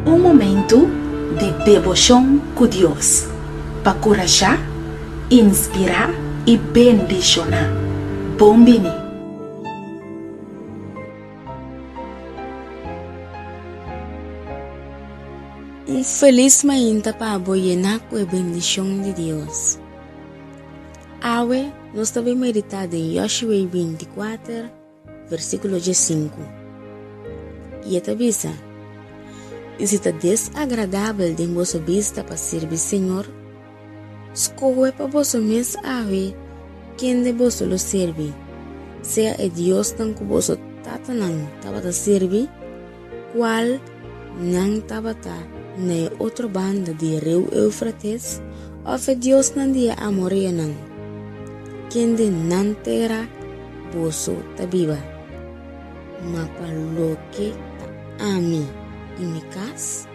Um momento de devoção com Deus para encorajar, inspirar e bendicionar. Bom bini. Feliz manhã para aboiar com a bendição de Deus. Hoje nós estamos meditando em Joshua 24, versículo 5. E esta visa, e se está desagradável de vossa vista para servir Senhor, escolhe para vosso mês hoje quem de vosso lo serve, seja é Deus tan que vosso tatanang tabata serve, qual não tabata na outra banda de Rio Eufrates, ou é Deus nan dia Amoreia nan, quem de nan terra vosso tabiba, ma paloque ta ami. E me cas,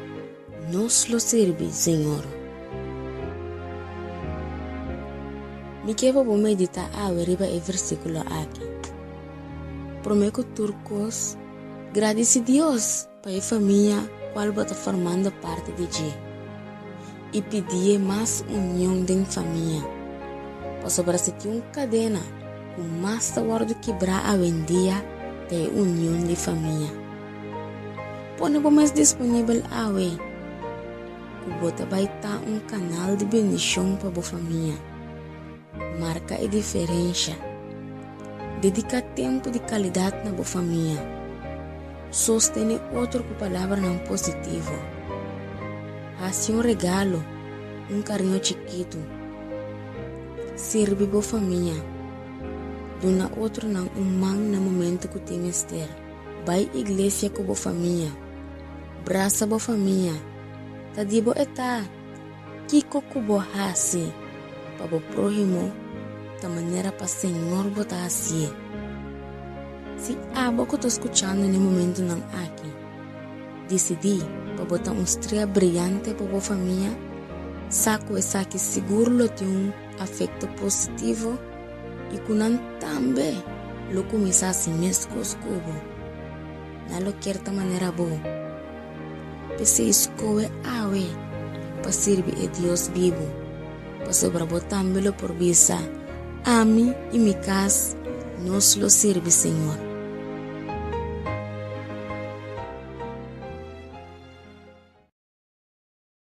nos lo serve, Senhor. Me quero vou meditar a arriba o versículo aqui. Prometo turcos, agradece Deus para a família qual está formando parte de G. E pedir mais união de família. Para sobreviver uma cadena, com mais trabalho quebrar a vendia de união de família. Pone mais disponível hoje. Você vai estar canal de bendição para a família. Marca a diferença. Dedica tempo de qualidade na família. Sostene outro com palavra não positivo. Faça regalo, carinho chiquito. Sirve a família. Dona outro não man no momento que tem mister. Vai igreja com a família. Braça a família. Tadibo eta. Kiko kubo hasi. Para o próximo. Da maneira para o Senhor botar assim. Se abo que estou escutando no momento não aqui. Decidi para botar estrela brilhante para a família. Saco essa que seguro tem afeto positivo. E kunan também. Lo começar assim mesmo com os cubos. Não lo quer da maneira boa. Você escolhe hoje para servir a Deus vivo. Para sobrebotar-me por visa. A mim e minha casa, nós lo serve, Senhor.